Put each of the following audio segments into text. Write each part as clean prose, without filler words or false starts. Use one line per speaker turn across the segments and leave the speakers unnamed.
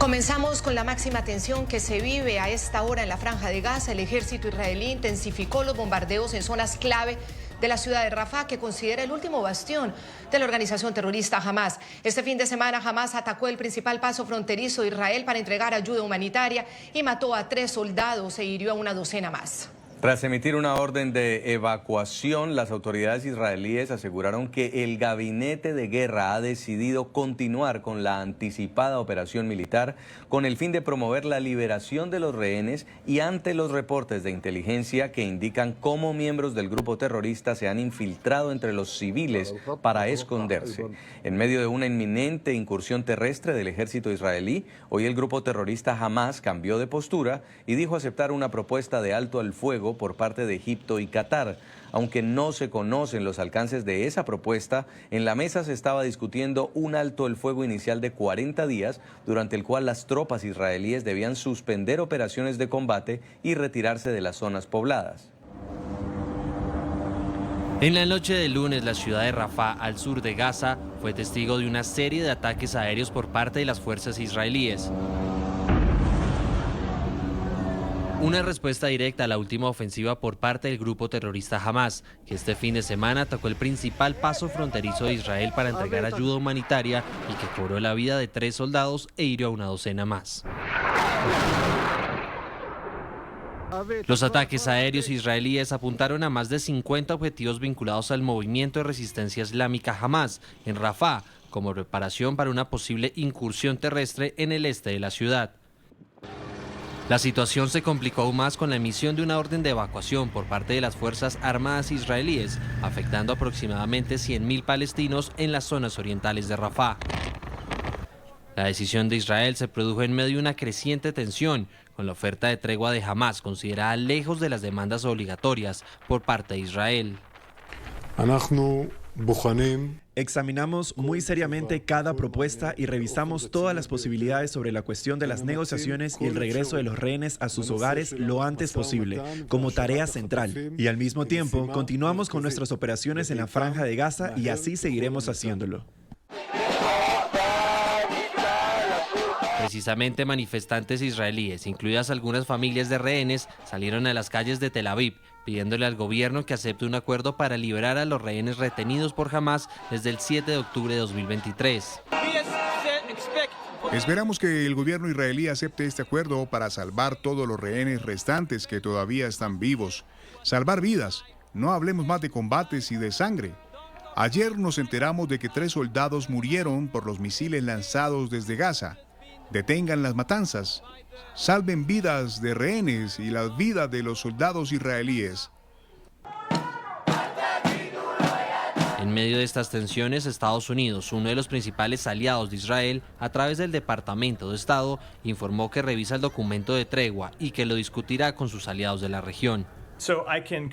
Comenzamos con la máxima tensión que se vive a esta hora en la Franja de Gaza. El ejército israelí intensificó los bombardeos en zonas clave de la ciudad de Rafah, que considera el último bastión de la organización terrorista Hamas. Este fin de semana Hamas atacó el principal paso fronterizo de Israel para entregar ayuda humanitaria y mató a 3 soldados e hirió a una docena más.
Tras emitir una orden de evacuación, las autoridades israelíes aseguraron que el gabinete de guerra ha decidido continuar con la anticipada operación militar con el fin de promover la liberación de los rehenes y ante los reportes de inteligencia que indican cómo miembros del grupo terrorista se han infiltrado entre los civiles para esconderse. En medio de una inminente incursión terrestre del ejército israelí, hoy el grupo terrorista Hamas cambió de postura y dijo aceptar una propuesta de alto al fuego por parte de Egipto y Qatar. Aunque no se conocen los alcances de esa propuesta, en la mesa se estaba discutiendo un alto el fuego inicial de 40 días, durante el cual las tropas israelíes debían suspender operaciones de combate y retirarse de las zonas pobladas.
En la noche del lunes, la ciudad de Rafah, al sur de Gaza, fue testigo de una serie de ataques aéreos por parte de las fuerzas israelíes. Una respuesta directa a la última ofensiva por parte del grupo terrorista Hamas, que este fin de semana atacó el principal paso fronterizo de Israel para entregar ayuda humanitaria y que cobró la vida de 3 soldados e hirió a una docena más. Los ataques aéreos israelíes apuntaron a más de 50 objetivos vinculados al movimiento de resistencia islámica Hamas en Rafah, como preparación para una posible incursión terrestre en el este de la ciudad. La situación se complicó aún más con la emisión de una orden de evacuación por parte de las Fuerzas Armadas israelíes, afectando aproximadamente 100.000 palestinos en las zonas orientales de Rafah. La decisión de Israel se produjo en medio de una creciente tensión, con la oferta de tregua de Hamas considerada lejos de las demandas obligatorias por parte de Israel.
Examinamos muy seriamente cada propuesta y revisamos todas las posibilidades sobre la cuestión de las negociaciones y el regreso de los rehenes a sus hogares lo antes posible, como tarea central. Y al mismo tiempo, continuamos con nuestras operaciones en la Franja de Gaza y así seguiremos haciéndolo.
Precisamente manifestantes israelíes, incluidas algunas familias de rehenes, salieron a las calles de Tel Aviv, pidiéndole al gobierno que acepte un acuerdo para liberar a los rehenes retenidos por Hamas desde el 7 de octubre de 2023.
Esperamos que el gobierno israelí acepte este acuerdo para salvar todos los rehenes restantes que todavía están vivos. Salvar vidas, no hablemos más de combates y de sangre. Ayer nos enteramos de que 3 soldados murieron por los misiles lanzados desde Gaza. Detengan las matanzas, salven vidas de rehenes y las vidas de los soldados israelíes.
En medio de estas tensiones, Estados Unidos, uno de los principales aliados de Israel, a través del Departamento de Estado, informó que revisa el documento de tregua y que lo discutirá con sus aliados de la región.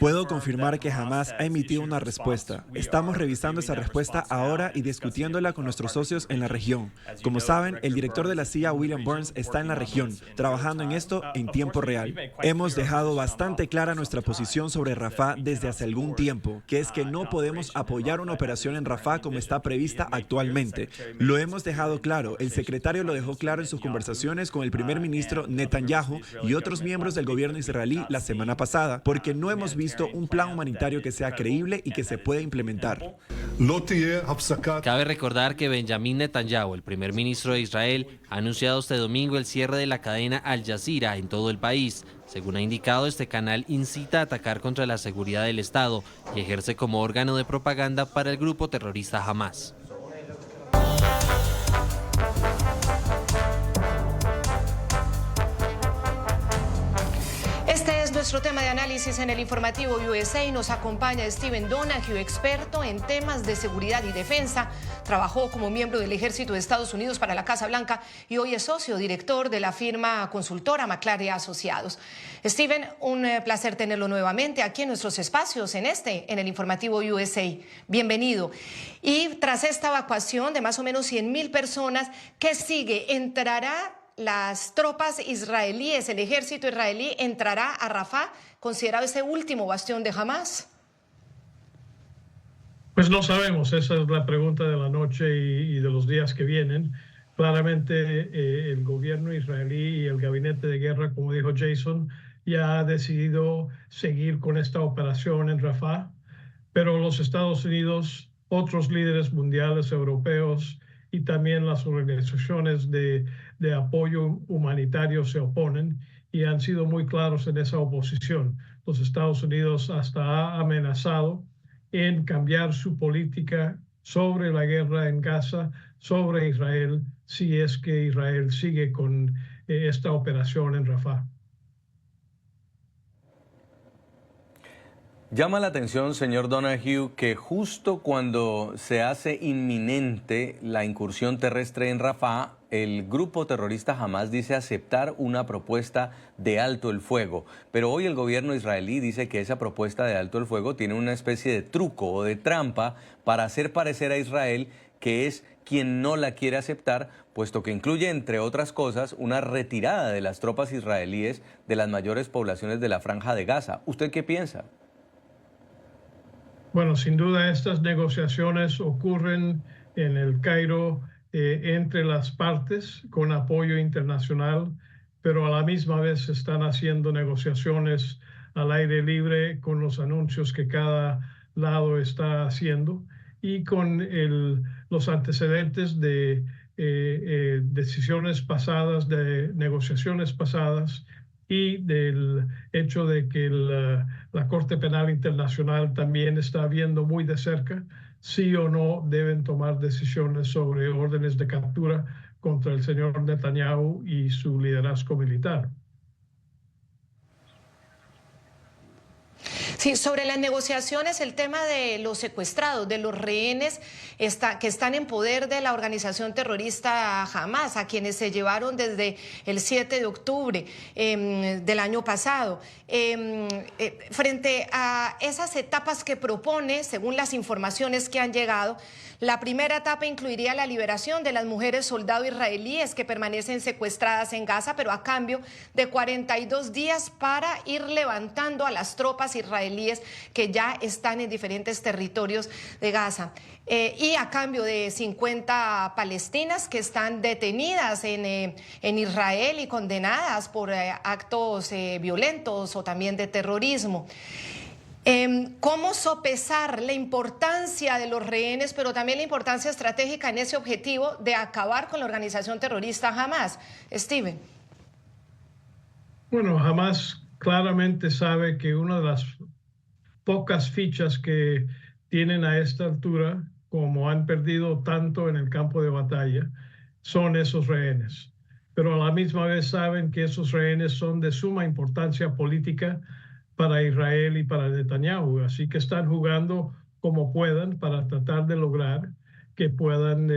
Puedo confirmar que Hamas ha emitido una respuesta. Estamos revisando esa respuesta ahora y discutiéndola con nuestros socios en la región. Como saben, el director de la CIA, William Burns, está en la región, trabajando en esto en tiempo real. Hemos dejado bastante clara nuestra posición sobre Rafah desde hace algún tiempo, que es que no podemos apoyar una operación en Rafah como está prevista actualmente. Lo hemos dejado claro, el secretario lo dejó claro en sus conversaciones con el primer ministro Netanyahu y otros miembros del gobierno israelí la semana pasada, porque no hemos visto un plan humanitario que sea creíble y que se pueda implementar.
Cabe recordar que Benjamin Netanyahu, el primer ministro de Israel, ha anunciado este domingo el cierre de la cadena Al Jazeera en todo el país. Según ha indicado, este canal incita a atacar contra la seguridad del Estado y ejerce como órgano de propaganda para el grupo terrorista Hamas.
Este es nuestro tema de análisis en el informativo USA. Nos acompaña Stephen Donahue, experto en temas de seguridad y defensa. Trabajó como miembro del Ejército de Estados Unidos para la Casa Blanca y hoy es socio director de la firma consultora McClary Asociados. Stephen, un placer tenerlo nuevamente aquí en nuestros espacios en el informativo USA. Bienvenido. Y tras esta evacuación de más o menos 100.000 personas, ¿qué sigue? ¿Entrará las tropas israelíes, el ejército israelí entrará a Rafah, considerado ese último bastión de Hamas?
Pues no sabemos, esa es la pregunta de la noche y de los días que vienen. Claramente el gobierno israelí y el gabinete de guerra, como dijo Jason, ya ha decidido seguir con esta operación en Rafah, pero los Estados Unidos, otros líderes mundiales europeos y también las organizaciones de apoyo humanitario se oponen y han sido muy claros en esa oposición. Los Estados Unidos hasta ha amenazado en cambiar su política sobre la guerra en Gaza, sobre Israel, si es que Israel sigue con esta operación en Rafah.
Llama la atención, señor Donahue, que justo cuando se hace inminente la incursión terrestre en Rafah, el grupo terrorista Hamas dice aceptar una propuesta de alto el fuego. Pero hoy el gobierno israelí dice que esa propuesta de alto el fuego tiene una especie de truco o de trampa para hacer parecer a Israel que es quien no la quiere aceptar, puesto que incluye, entre otras cosas, una retirada de las tropas israelíes de las mayores poblaciones de la Franja de Gaza. ¿Usted qué piensa?
Bueno, sin duda estas negociaciones ocurren en el Cairo entre las partes con apoyo internacional, pero a la misma vez se están haciendo negociaciones al aire libre con los anuncios que cada lado está haciendo y con los antecedentes de decisiones pasadas, de negociaciones pasadas y del hecho de que la Corte Penal Internacional también está viendo muy de cerca si o no deben tomar decisiones sobre órdenes de captura contra el señor Netanyahu y su liderazgo militar.
Sí, sobre las negociaciones, el tema de los secuestrados, de los rehenes que están en poder de la organización terrorista Hamas, a quienes se llevaron desde el 7 de octubre del año pasado. Frente a esas etapas que propone, según las informaciones que han llegado, la primera etapa incluiría la liberación de las mujeres soldado israelíes que permanecen secuestradas en Gaza, pero a cambio de 42 días para ir levantando a las tropas israelíes que ya están en diferentes territorios de Gaza. Y a cambio de 50 palestinas que están detenidas en Israel y condenadas por actos violentos o también de terrorismo. ¿Cómo sopesar la importancia de los rehenes, pero también la importancia estratégica en ese objetivo de acabar con la organización terrorista Hamas? Steven.
Bueno, Hamas claramente sabe que una de las pocas fichas que tienen a esta altura, como han perdido tanto en el campo de batalla, son esos rehenes. Pero a la misma vez saben que esos rehenes son de suma importancia política para Israel y para Netanyahu. Así que están jugando como puedan para tratar de lograr que puedan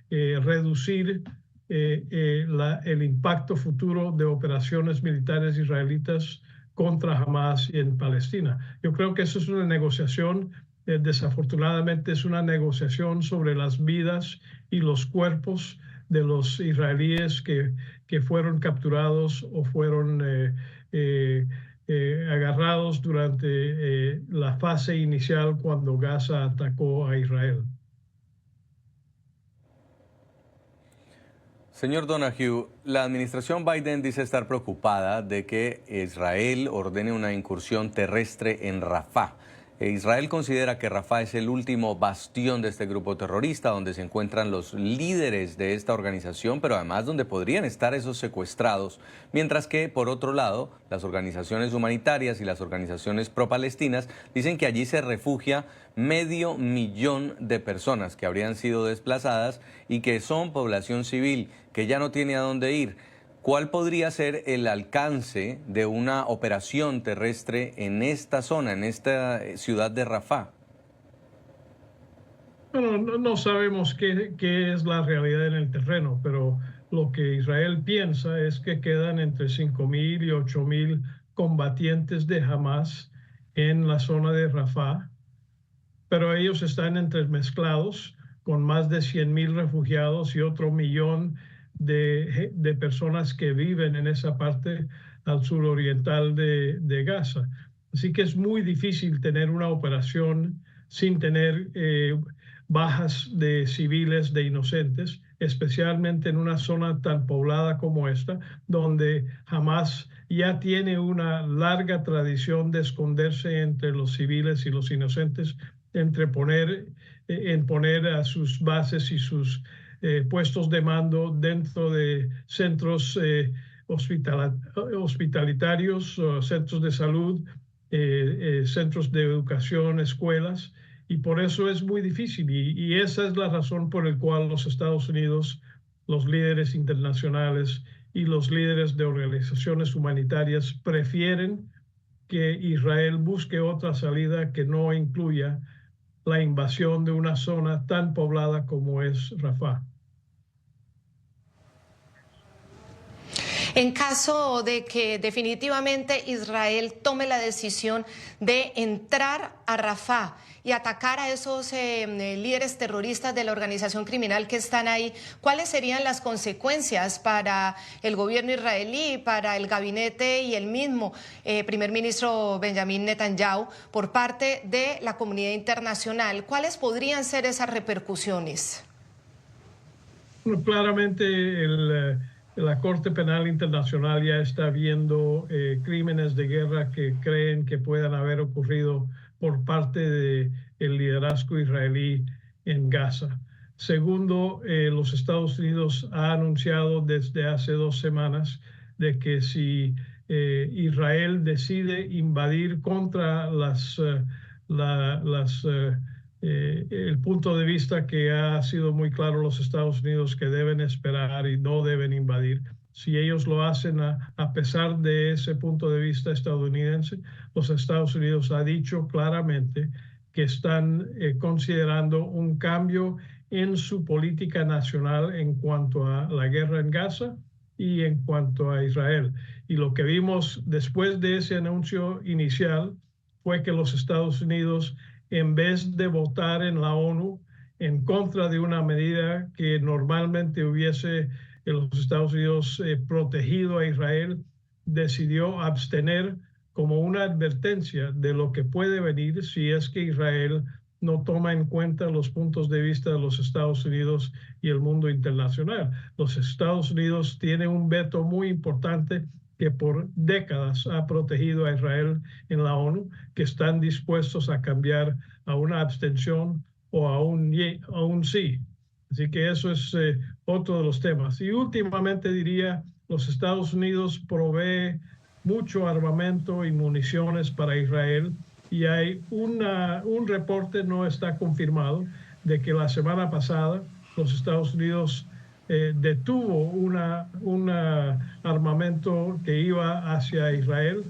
reducir el impacto futuro de operaciones militares israelitas contra Hamas en Palestina. Yo creo que eso es una negociación, desafortunadamente es una negociación sobre las vidas y los cuerpos de los israelíes que fueron capturados o fueron agarrados durante la fase inicial cuando Gaza atacó a Israel.
Señor Donahue, la administración Biden dice estar preocupada de que Israel ordene una incursión terrestre en Rafah. Israel considera que Rafah es el último bastión de este grupo terrorista, donde se encuentran los líderes de esta organización, pero además donde podrían estar esos secuestrados, mientras que, por otro lado, las organizaciones humanitarias y las organizaciones pro-palestinas dicen que allí se refugia 500.000 de personas que habrían sido desplazadas y que son población civil, que ya no tiene a dónde ir. ¿Cuál podría ser el alcance de una operación terrestre en esta zona, en esta ciudad de Rafah?
Bueno, no sabemos qué es la realidad en el terreno, pero lo que Israel piensa es que quedan entre 5.000 y 8.000 combatientes de Hamas en la zona de Rafah, pero ellos están entremezclados con más de 100.000 refugiados y otro millón de personas que viven en esa parte al suroriental de Gaza. Así que es muy difícil tener una operación sin tener bajas de civiles, de inocentes. especialmente en una zona tan poblada como esta, donde Hamás ya tiene una larga tradición de esconderse entre los civiles y los inocentes, en poner a sus bases y sus puestos de mando dentro de centros hospitalitarios, centros de salud, centros de educación, escuelas, y por eso es muy difícil. Y esa es la razón por la cual los Estados Unidos, los líderes internacionales y los líderes de organizaciones humanitarias prefieren que Israel busque otra salida que no incluya la invasión de una zona tan poblada como es Rafah.
En caso de que definitivamente Israel tome la decisión de entrar a Rafah y atacar a esos líderes terroristas de la organización criminal que están ahí, ¿cuáles serían las consecuencias para el gobierno israelí, para el gabinete y el mismo primer ministro Benjamin Netanyahu por parte de la comunidad internacional? ¿Cuáles podrían ser esas repercusiones?
Bueno, claramente la Corte Penal Internacional ya está viendo crímenes de guerra que creen que puedan haber ocurrido por parte del liderazgo israelí en Gaza. Segundo, los Estados Unidos ha anunciado desde hace 2 semanas de que si Israel decide invadir contra el punto de vista que ha sido muy claro los Estados Unidos que deben esperar y no deben invadir. Si ellos lo hacen a pesar de ese punto de vista estadounidense, los Estados Unidos ha dicho claramente que están considerando un cambio en su política nacional en cuanto a la guerra en Gaza y en cuanto a Israel. Y lo que vimos después de ese anuncio inicial fue que los Estados Unidos, en vez de votar en la ONU en contra de una medida que normalmente hubiese los Estados Unidos protegido a Israel, decidió abstener como una advertencia de lo que puede venir si es que Israel no toma en cuenta los puntos de vista de los Estados Unidos y el mundo internacional. Los Estados Unidos tienen un veto muy importante que por décadas ha protegido a Israel en la ONU, que están dispuestos a cambiar a una abstención o a un sí. Así que eso es otro de los temas. Y últimamente diría, los Estados Unidos provee mucho armamento y municiones para Israel, y hay un reporte, no está confirmado, de que la semana pasada los Estados Unidos detuvo un armamento que iba hacia Israel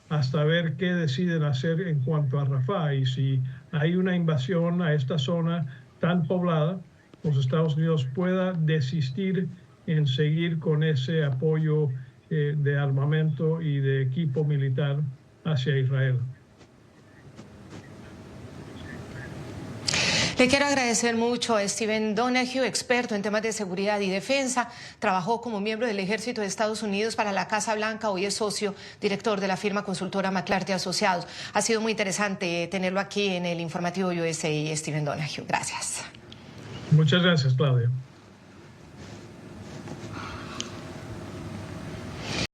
hasta ver qué deciden hacer en cuanto a Rafah. Y si hay una invasión a esta zona tan poblada, los Estados Unidos pueda desistir en seguir con ese apoyo de armamento y de equipo militar hacia Israel.
Le quiero agradecer mucho a Stephen Donahue, experto en temas de seguridad y defensa. Trabajó como miembro del Ejército de Estados Unidos para la Casa Blanca. Hoy es socio director de la firma consultora McClarty Asociados. Ha sido muy interesante tenerlo aquí en el informativo USA, Stephen Donahue. Gracias.
Muchas gracias, Claudia.